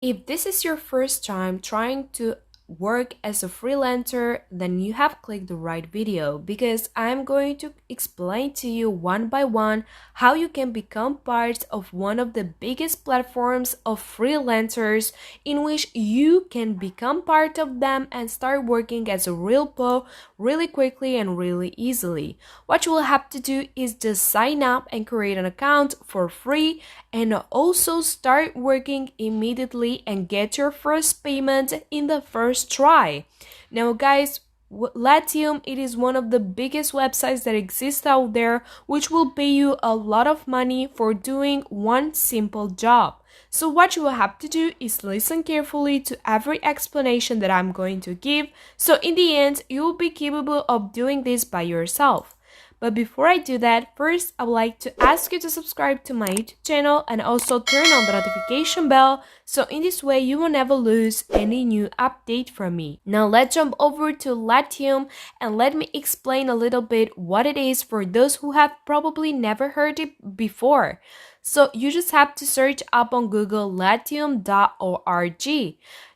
If this is your first time trying to work as a freelancer, then you have clicked the right video because I'm going to explain to you one by one how you can become part of one of the biggest platforms of freelancers in which you can become part of them and start working as a real pro really quickly and really easily. What you will have to do is just sign up and create an account for free and also start working immediately and get your first payment in the first try. Now, guys, Latium, it is one of the biggest websites that exist out there, which will pay you a lot of money for doing one simple job. So what you will have to do is listen carefully to every explanation that I'm going to give, so in the end, you will be capable of doing this by yourself. But before I do that, first I would like to ask you to subscribe to my YouTube channel and also turn on the notification bell, so in this way you will never lose any new update from me. Now let's jump over to Latium and let me explain a little bit what it is for those who have probably never heard it before. So you just have to search up on Google latium.org.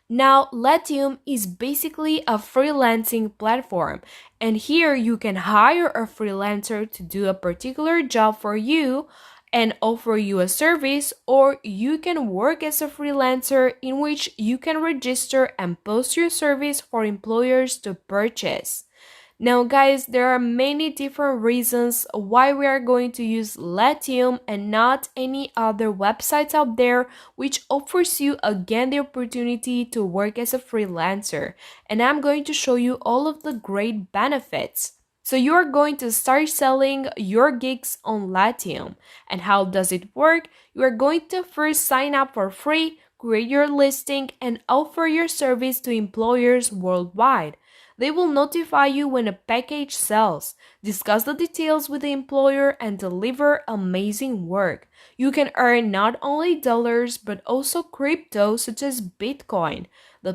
Now, Latium is basically a freelancing platform, and here you can hire a freelancer to do a particular job for you and offer you a service, or you can work as a freelancer in which you can register and post your service for employers to purchase. Now, guys, there are many different reasons why we are going to use Latium and not any other websites out there, which offers you again the opportunity to work as a freelancer. And I'm going to show you all of the great benefits. So you are going to start selling your gigs on Latium. And how does it work? You are going to first sign up for free, create your listing, and offer your service to employers worldwide. They will notify you when a package sells, discuss the details with the employer, and deliver amazing work. You can earn not only dollars but also crypto such as Bitcoin. The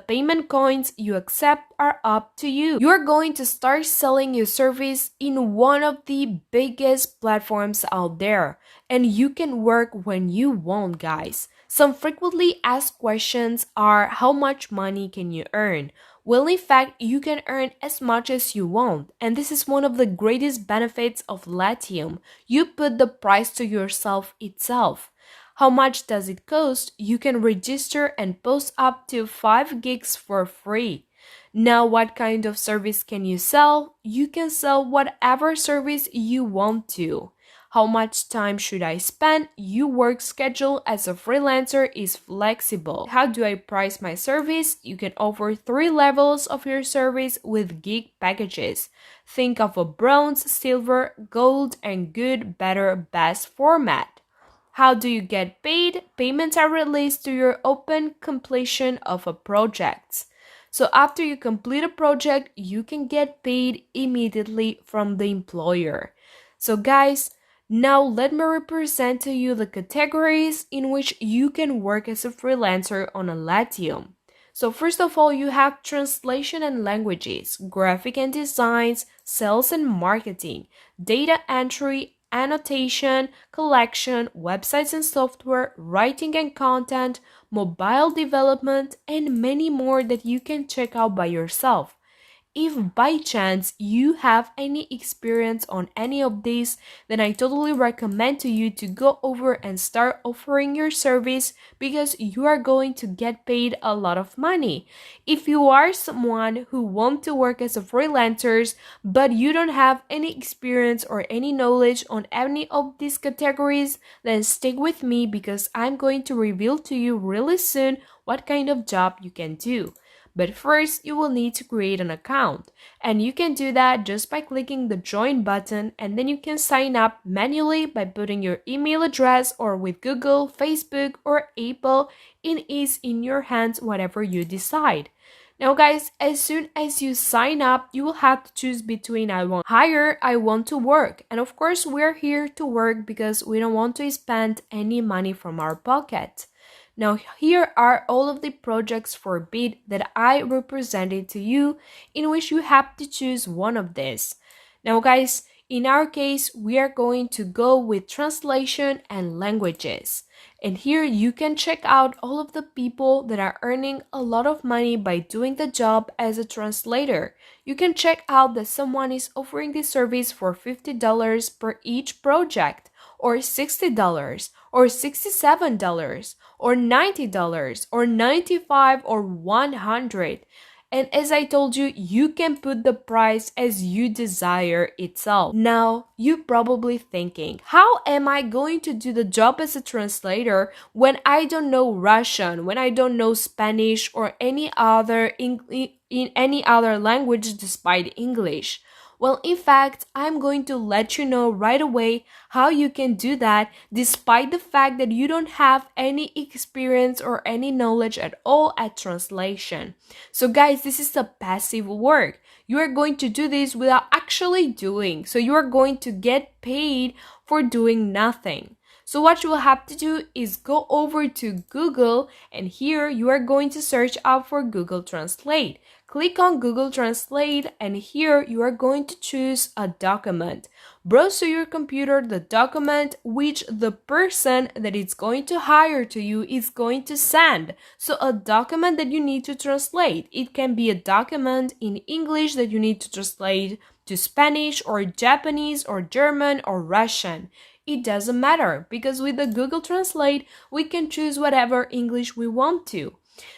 payment coins you accept are up to you. You are going to start selling your service in one of the biggest platforms out there, and you can work when you want, guys. Some frequently asked questions are: how much money can you earn? Well, in fact, you can earn as much as you want, and this is one of the greatest benefits of Latium. You put the price to yourself itself. How much does it cost? You can register and post up to 5 gigs for free. Now, what kind of service can you sell? You can sell whatever service you want to. How much time should I spend? Your work schedule as a freelancer is flexible. How do I price my service? You can offer 3 levels of your service with gig packages. Think of a bronze, silver, gold, and good, better, best format. How do you get paid? Payments are released to your upon completion of a project. So after you complete a project, you can get paid immediately from the employer. So guys, now let me represent to you the categories in which you can work as a freelancer on a Latium. So first of all, you have translation and languages, graphic and designs, sales and marketing, data entry, annotation, collection, websites and software, writing and content, mobile development, and many more that you can check out by yourself. If by chance you have any experience on any of these, then I totally recommend to you to go over and start offering your service because you are going to get paid a lot of money. If you are someone who wants to work as a freelancer but you don't have any experience or any knowledge on any of these categories, then stick with me because I'm going to reveal to you really soon what kind of job you can do. But first, you will need to create an account, and you can do that just by clicking the join button, and then you can sign up manually by putting your email address or with Google, Facebook, or Apple. It is in your hands, whatever you decide. Now guys, as soon as you sign up, you will have to choose between I want hire, I want to work. And of course, we're here to work because we don't want to spend any money from our pocket. Now here are all of the projects for bid that I represented to you in which you have to choose one of these. Now guys, in our case, we are going to go with translation and languages. And here you can check out all of the people that are earning a lot of money by doing the job as a translator. You can check out that someone is offering this service for $50 per each project, or $60, or $67, or $90, or $95, or $100. And as I told you, you can put the price as you desire itself. Now, you probably thinking, how am I going to do the job as a translator when I don't know Russian, when I don't know Spanish or any other in any other language despite English? Well, in fact, I'm going to let you know right away how you can do that despite the fact that you don't have any experience or any knowledge at all at translation. So guys, this is the passive work. You are going to do this without actually doing. So you are going to get paid for doing nothing. So what you will have to do is go over to Google, and here you are going to search up for Google Translate. Click on Google Translate, and here you are going to choose a document. Browse to your computer the document which the person that is going to hire to you is going to send. So a document that you need to translate. It can be a document in English that you need to translate to Spanish or Japanese or German or Russian. It doesn't matter, because with the Google Translate, we can choose whatever English we want to.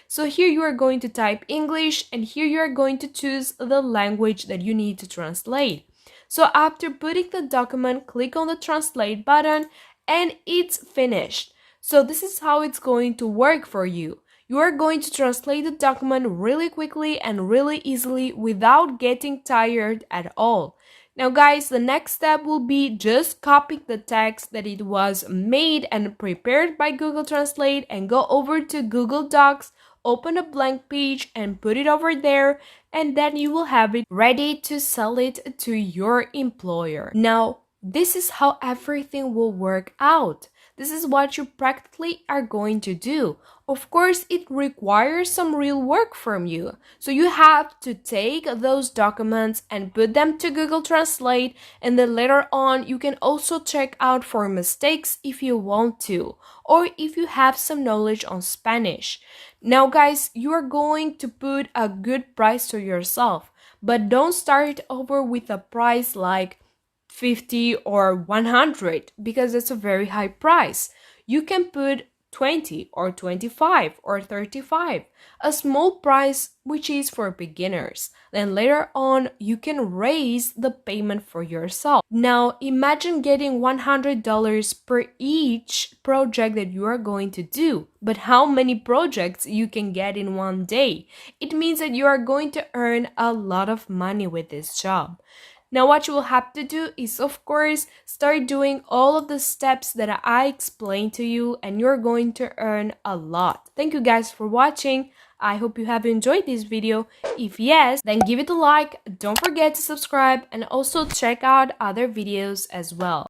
So here you are going to type English, and here you are going to choose the language that you need to translate. So after putting the document, click on the translate button, and it's finished. So this is how it's going to work for you. You are going to translate the document really quickly and really easily without getting tired at all. Now guys, the next step will be just copy the text that it was made and prepared by Google Translate and go over to Google Docs, open a blank page and put it over there, and then you will have it ready to sell it to your employer. Now, this is how everything will work out. This is what you practically are going to do. Of course, it requires some real work from you. So you have to take those documents and put them to Google Translate, and then later on you can also check out for mistakes if you want to, or if you have some knowledge on Spanish. Now guys, you are going to put a good price to yourself, but don't start over with a price like 50 or 100, because that's a very high price. You can put 20 or 25 or 35, a small price which is for beginners. Then later on you can raise the payment for yourself. Now imagine getting $100 per each project that you are going to do. But how many projects you can get in one day? It means that you are going to earn a lot of money with this job. Now what you will have to do is, of course, start doing all of the steps that I explained to you, and you're going to earn a lot. Thank you guys for watching. I hope you have enjoyed this video. If yes, then give it a like, don't forget to subscribe, and also check out other videos as well.